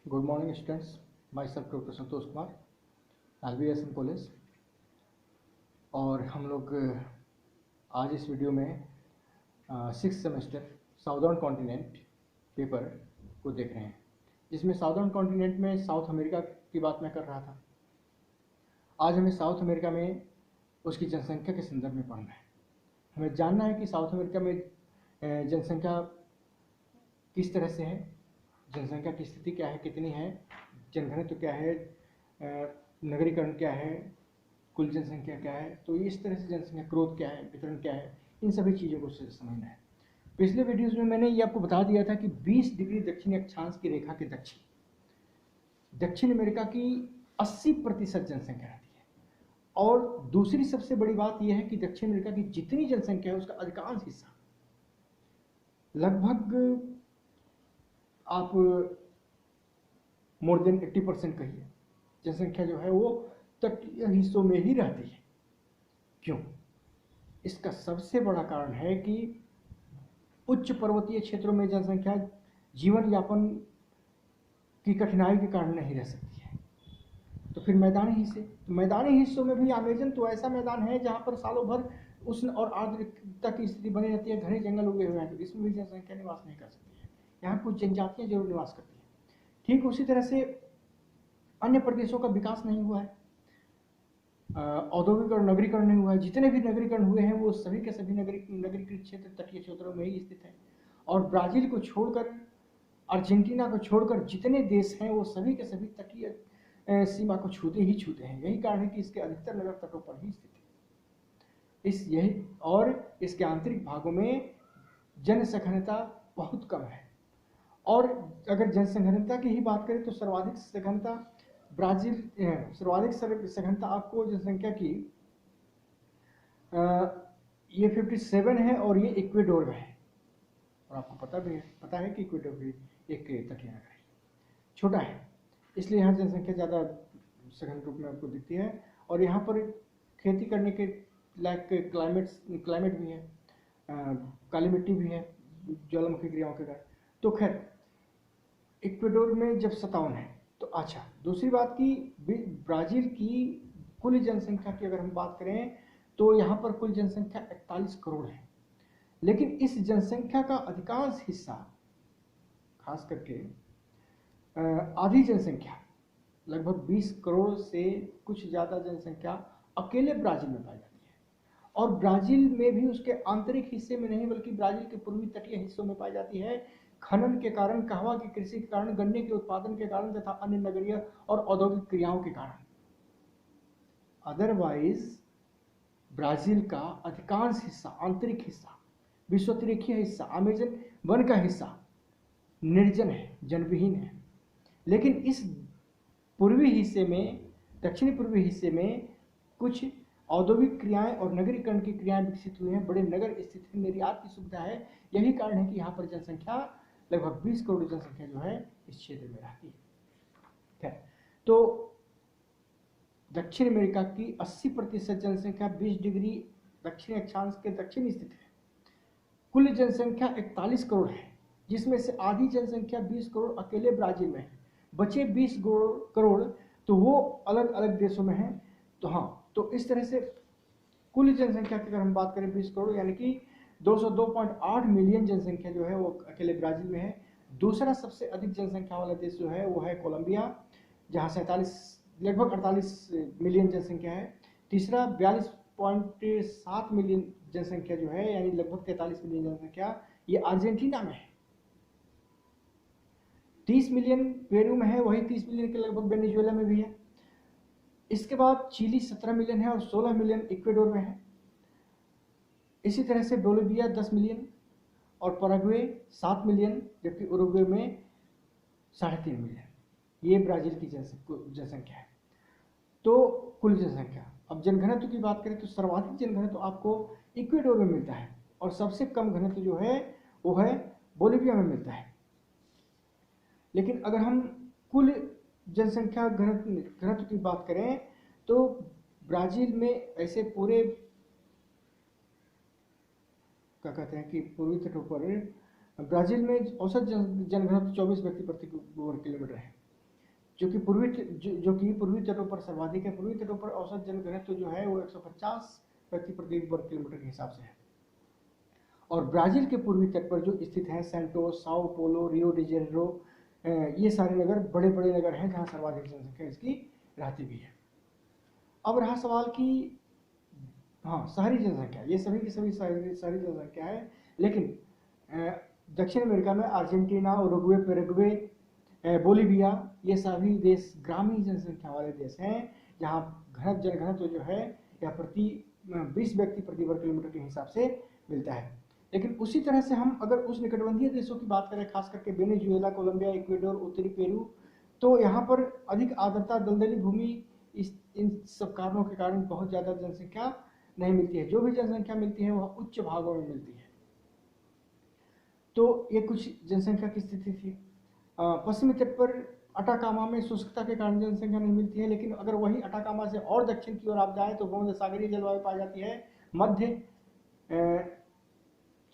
Good morning students, my self doctor Santosh Kumar, LBSM college. और हम लोग आज इस वीडियो में 6th semester southern continent paper को देख रहे हैं, जिसमें साउदर्न कॉन्टिनेंट में साउथ अमेरिका की बात मैं कर रहा था। आज हमें साउथ अमेरिका में उसकी जनसंख्या के संदर्भ में पढ़ना है। हमें जानना है कि साउथ अमेरिका में जनसंख्या किस तरह से है, जनसंख्या की स्थिति क्या है, कितनी है, जनघनत्व क्या है, नगरीकरण क्या है, कुल जनसंख्या क्या है। तो इस तरह से जनसंख्या ग्रोथ क्या है, वितरण क्या है, इन सभी चीज़ों को समझना है। पिछले वीडियोस में मैंने ये आपको बता दिया था कि 20 डिग्री दक्षिणी अक्षांश की रेखा के दक्षिण अमेरिका की 80% जनसंख्या रहती है। और दूसरी सबसे बड़ी बात यह है कि दक्षिण अमेरिका की जितनी जनसंख्या है उसका अधिकांश हिस्सा, लगभग आप मोर देन 80% कहिए, जनसंख्या जो है वो तटीय हिस्सों में ही रहती है। क्यों? इसका सबसे बड़ा कारण है कि उच्च पर्वतीय क्षेत्रों में जनसंख्या जीवन यापन की कठिनाई के कारण नहीं रह सकती है। तो फिर मैदानी हिस्सों में भी अमेजन तो ऐसा मैदान है जहाँ पर सालों भर उष्ण और आर्द्रता की स्थिति बनी रहती है, घने जंगल उगे हुए हैं, तो इसमें भी जनसंख्या निवास नहीं कर सकती है। यहाँ कुछ जनजातियाँ जरूर निवास करती हैं। ठीक उसी तरह से अन्य प्रदेशों का विकास नहीं हुआ है, औद्योगिक और नगरीकरण नहीं हुआ है। जितने भी नगरीकरण हुए हैं वो सभी के सभी नगरीकृत क्षेत्र तटीय क्षेत्रों में ही स्थित हैं। और ब्राजील को छोड़कर, अर्जेंटीना को छोड़कर जितने देश हैं वो सभी के सभी तटीय सीमा को छूते हैं। यही कारण है कि इसके अधिकतर नगर तटों पर ही स्थित है। और इसके आंतरिक भागों में जनसघनता बहुत कम है। और अगर जनसघनता की ही बात करें तो सर्वाधिक सघनता आपको जनसंख्या की ये 57 है, और ये इक्वेडोर में है। और आपको पता है कि इक्वेडोर भी एक तटीय नगर है, छोटा है, इसलिए यहाँ जनसंख्या ज़्यादा सघन रूप में आपको दिखती है। और यहाँ पर खेती करने के लायक क्लाइमेट भी है, काली मिट्टी भी है ज्वालामुखी क्रियाओं के कारण। तो खैर इक्वेडोर में जब 57 है तो अच्छा। दूसरी बात की ब्राज़ील की कुल जनसंख्या की अगर हम बात करें तो यहाँ पर कुल जनसंख्या 41 करोड़ है। लेकिन इस जनसंख्या का अधिकांश हिस्सा, खास करके आधी जनसंख्या, लगभग 20 करोड़ से कुछ ज़्यादा जनसंख्या अकेले ब्राज़ील में पाई जाती है। और ब्राज़ील में भी उसके आंतरिक हिस्से में नहीं, बल्कि ब्राज़ील के पूर्वी तटीय हिस्सों में पाई जाती है। खनन के कारण, कहवा की कृषि के कारण, गन्ने के उत्पादन के कारण तथा अन्य नगरीय और औद्योगिक क्रियाओं के कारण। अदरवाइज ब्राज़ील का अधिकांश हिस्सा, आंतरिक हिस्सा, विषुवतीय हिस्सा, अमेजन वन का हिस्सा निर्जन है, जनविहीन है। लेकिन इस पूर्वी हिस्से में, दक्षिणी पूर्वी हिस्से में कुछ औद्योगिक क्रियाएं और नगरीकरण की क्रियाएं विकसित हुई हैं, बड़े नगर स्थित हैं, निर्यात की सुविधा है। यही कारण है कि यहाँ पर जनसंख्या लगभग 20 करोड़ जनसंख्या जो है इस क्षेत्र में रहती है। खैर, तो दक्षिण अमेरिका की 80% जनसंख्या 20 डिग्री दक्षिणी अक्षांश के दक्षिण स्थित है। कुल जनसंख्या 41 करोड़ है, जिसमें से आधी जनसंख्या 20 करोड़ अकेले ब्राज़ील में है। बचे 20 करोड़ तो वो अलग अलग देशों में हैं। तो हाँ, तो इस तरह से कुल जनसंख्या की अगर हम बात करें 20 करोड़, यानी कि 202.8 मिलियन जनसंख्या जो है वो अकेले ब्राज़ील में है। दूसरा सबसे अधिक जनसंख्या वाला देश जो है वो है कोलंबिया, जहाँ लगभग 48 मिलियन जनसंख्या है। तीसरा 42.7 मिलियन जनसंख्या जो है, यानी लगभग 43 मिलियन जनसंख्या, ये अर्जेंटीना में है। 30 मिलियन पेरू में है, वही 30 मिलियन के लगभग वेनेजुएला में भी है। इसके बाद चिली 17 मिलियन है और 16 मिलियन इक्वेडोर में है। इसी तरह से बोलिविया 10 मिलियन और पैराग्वे 7 मिलियन, जबकि उरुग्वे में 3.5 मिलियन। ये ब्राज़ील की जनसंख्या है। तो कुल जनसंख्या, अब जनघनत्व की बात करें तो सर्वाधिक जनघनत्व आपको इक्वेडोर में मिलता है, और सबसे कम घनत्व जो है वो है बोलिविया में मिलता है। लेकिन अगर हम कुल जनसंख्या घनत्व की बात करें तो ब्राज़ील में ऐसे पूरे क्या कहते हैं कि पूर्वी तटों पर ब्राज़ील में औसत जनघनत्व 24 व्यक्ति प्रति वर्ग किलोमीटर है। जो कि पूर्वी तटों पर सर्वाधिक है। पूर्वी तटों पर औसत जल घनत्व जो है वो 150 व्यक्ति प्रति वर्ग किलोमीटर के हिसाब से है। और ब्राजील के पूर्वी तट पर जो स्थित है सैंटोस, साओ पोलो, रियो डी जेनेरो, ये सारे नगर बड़े बड़े नगर हैं जहाँ सर्वाधिक जनसंख्या इसकी रहती भी है। अब रहा सवाल कि हाँ, शहरी जनसंख्या, ये सभी की सभी शहरी जनसंख्या है, लेकिन दक्षिण अमेरिका में अर्जेंटीना, उरुग्वे, पेरुग्वे, बोलीविया, ये सभी देश ग्रामीण जनसंख्या वाले देश हैं जहाँ जल घनत्व जो है यह प्रति 20 व्यक्ति प्रति वर्ग किलोमीटर के हिसाब से मिलता है। लेकिन उसी तरह से हम अगर उस निकटवर्तीय देशों की बात करें, खास करके वेनेजुएला, कोलंबिया, इक्वेडोर, उत्तरी पेरू, तो यहाँ पर अधिक आर्द्रता, दलदली भूमि, इन सब कारणों के कारण बहुत ज़्यादा जनसंख्या नहीं मिलती है। जो भी जनसंख्या मिलती है वह उच्च भागों में मिलती है। तो ये कुछ जनसंख्या की स्थिति थी। पश्चिमी तट पर अटाकामा में शुष्कता के कारण जनसंख्या नहीं मिलती है, लेकिन अगर वही अटाकामा से और दक्षिण की ओर आप जाएं तो भूमध्य सागरीय जलवायु पाई जाती है मध्य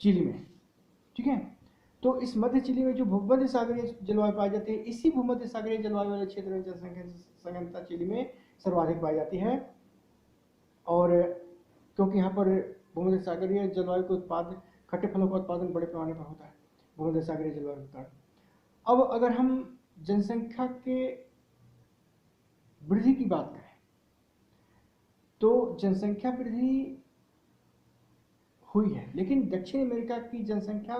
चिली में। ठीक है, तो इस मध्य चिली में जो भूमध्य सागरीय जलवायु पाई जाती है, इसी भूमध्य सागरीय जलवायु वाले क्षेत्र में जनसंख्या सघनता चिली में सर्वाधिक पाई जाती है। और क्योंकि यहाँ पर भूमध्य सागरीय जलवायु के उत्पादन, खट्टे फलों का उत्पादन बड़े पैमाने पर होता है भूमध्य सागरीय जलवायु के कारण। अब अगर हम जनसंख्या के वृद्धि की बात करें तो जनसंख्या वृद्धि हुई है, लेकिन दक्षिण अमेरिका की जनसंख्या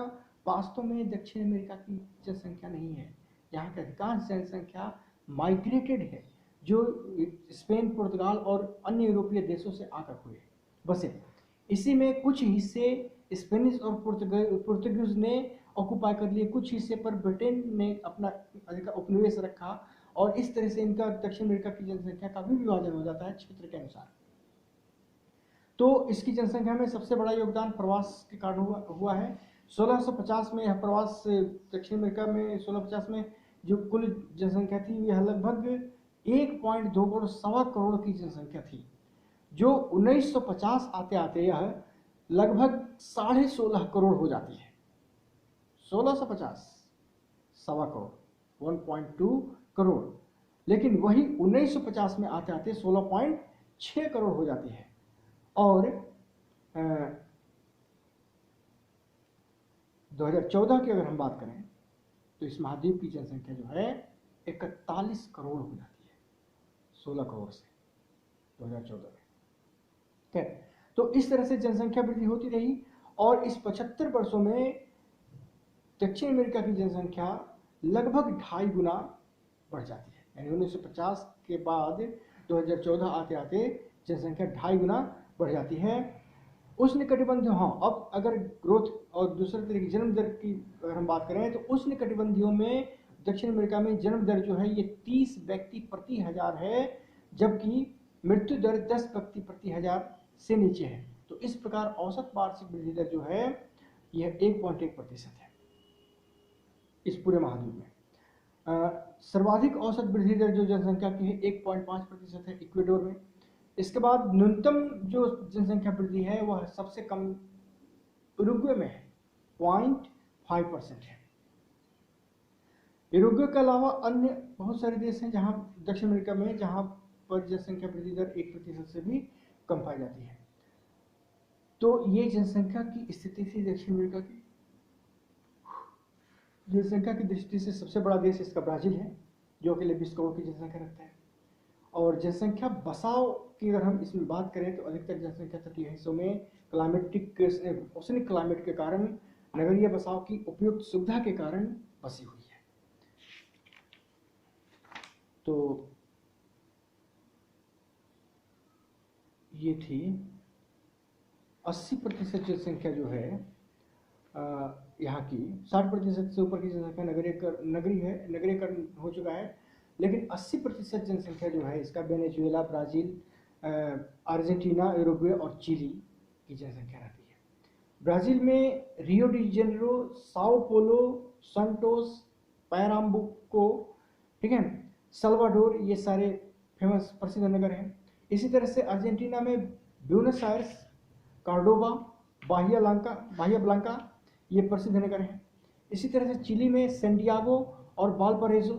वास्तव में दक्षिण अमेरिका की जनसंख्या नहीं है। यहाँ की अधिकांश जनसंख्या माइग्रेटेड है, जो स्पेन, पुर्तगाल और अन्य यूरोपीय देशों से आकर हुए बसे। इसी में कुछ हिस्से स्पेनिश और पुर्तगीज ने ऑक्युपाई कर लिए, कुछ हिस्से पर ब्रिटेन ने अपना उपनिवेश रखा, और इस तरह से इनका दक्षिण अमेरिका की जनसंख्या का भी विभाजन हो जाता है क्षेत्र के अनुसार। तो इसकी जनसंख्या में सबसे बड़ा योगदान प्रवास के कारण हुआ है। 1650 में यह प्रवास दक्षिण अमेरिका में 1650 में जो कुल जनसंख्या थी यह लगभग 1.2 करोड़, सवा करोड़ की जनसंख्या थी, जो 1950 आते आते यह लगभग 16.5 करोड़ हो जाती है। 1650 सवा करोड़, 1.2 करोड़, लेकिन वही 1950 में आते आते 16.6 करोड़ हो जाती है। और 2014 की अगर हम बात करें तो इस महाद्वीप की जनसंख्या जो है 41 करोड़ हो जाती है 16 करोड़ से 2014 में। ठीक है, तो इस तरह से जनसंख्या वृद्धि होती रही, और इस 75 वर्षों में दक्षिण अमेरिका की जनसंख्या लगभग 2.5 गुना बढ़ जाती है। यानी 1950 के बाद 2014 आते आते जनसंख्या 2.5 गुना बढ़ जाती है। उष्णकटिबंधीय, हाँ, अब अगर ग्रोथ और दूसरे तरीके जन्म दर की अगर हम बात करें तो उष्णकटिबंधीयों में दक्षिण अमेरिका में जन्म दर जो है ये 30 व्यक्ति प्रति हजार है, जबकि मृत्यु दर 10 व्यक्ति प्रति हजार से नीचे है। तो इस प्रकार औसत वार्षिक वृद्धि दर जो है यह 1.1% है इस पूरे महाद्वीप में। सर्वाधिक औसत वृद्धि दर जो जनसंख्या की है 1.5% है इक्वेडोर में। इसके बाद न्यूनतम जो जनसंख्या वृद्धि है वह सबसे कम उरुग्वे में है, 0.5% है। उरुग्वे के अलावा अन्य बहुत सारे देश हैं जहां दक्षिण अमेरिका में जहां पर जनसंख्या वृद्धि दर 1% से भी कम पाई जाती है। तो ये जनसंख्या की स्थिति थी दक्षिण अमेरिका की। जनसंख्या की दृष्टि से सबसे बड़ा देश इसका ब्राजील है, जो कि 20 करोड़ की जनसंख्या रखता है। और जनसंख्या बसाव की अगर हम इसमें बात करें तो अधिकतर जनसंख्या तटीय हिस्सों में क्लाइमेटिक ओशनिक क्लाइमेट के कारण, नगरीय बसाव की उपयुक्त सुविधा के कारण बसी हुई है। तो ये थी 80% जनसंख्या जो है यहाँ की, 60% से ऊपर की जनसंख्या नगरीकरण हो चुका है, लेकिन 80% जनसंख्या जो है इसका वेनेजुएला, ब्राज़ील, अर्जेंटीना, उरुग्वे और चिली की जनसंख्या रहती है। ब्राज़ील में Rio de Janeiro, Sao Paulo, Santos, Pernambuco, ठीक है, सल्वाडोर, ये सारे फेमस प्रसिद्ध नगर हैं। इसी तरह से अर्जेंटीना में ब्यूनस आयर्स, कार्डोबा, बाहिया ब्लांका ये प्रसिद्ध नगर हैं। इसी तरह से चिली में सैंटियागो और वालपराइसो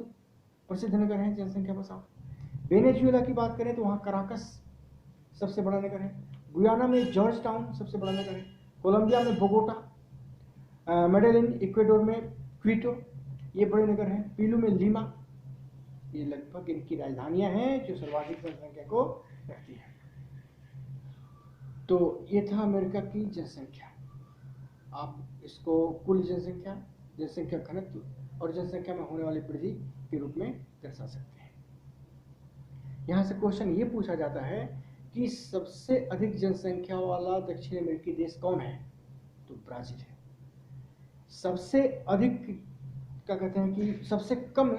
प्रसिद्ध नगर है जनसंख्या पर साथ। वेनेजुएला की बात करें तो वहाँ कराकस सबसे बड़ा नगर है। गुयाना में जॉर्ज टाउन सबसे बड़ा नगर है। कोलंबिया में बोगोटा, मेडेलिन, इक्वेडोर में क्विटो, ये बड़े नगर हैं। पीलू में लीमा, ये लगभग इनकी राजधानियां हैं जो सर्वाधिक जनसंख्या को रखती हैं। तो ये था अमेरिका की जनसंख्या। आप इसको कुल जनसंख्या, जनसंख्या घनत्व और जनसंख्या में होने वाली वृद्धि के रूप में दर्शा सकते हैं। यहाँ से क्वेश्चन ये पूछा जाता है कि सबसे अधिक जनसंख्या वाला दक्षिण अमेरिकी देश कौन है? तो ब्राजील है। सबसे अधिक क्या कहते हैं कि सबसे कम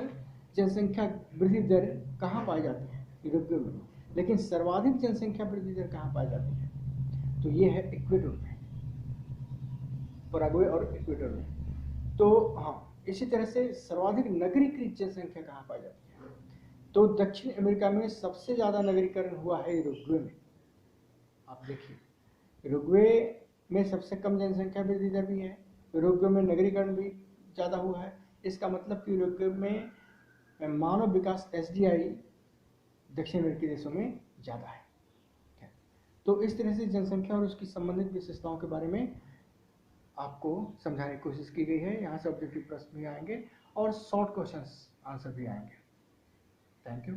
जनसंख्या वृद्धि दर कहाँ पाई जाती है? यूरोप में। लेकिन सर्वाधिक जनसंख्या वृद्धि दर कहाँ पाई जाती है? तो ये है इक्वेडोर में, पराग्वे और इक्वेडोर में। तो हाँ, इसी तरह से सर्वाधिक नगरीकृत जनसंख्या कहाँ पाई जाती है? तो दक्षिण अमेरिका में सबसे ज्यादा नगरीकरण हुआ है यूरोग्वे में। आप देखिए, यूरोग्वे में सबसे कम जनसंख्या वृद्धि दर भी है, यूरोग्वे में नगरीकरण भी ज़्यादा हुआ है। इसका मतलब कि यूरोग्वे में मानव विकास SDI दक्षिण अमेरिकी देशों में ज़्यादा है। तो इस तरह से जनसंख्या और उसकी संबंधित विशेषताओं के बारे में आपको समझाने की कोशिश की गई है। यहाँ से ऑब्जेक्टिव प्रश्न भी आएंगे और शॉर्ट क्वेश्चंस आंसर भी आएंगे। Thank you.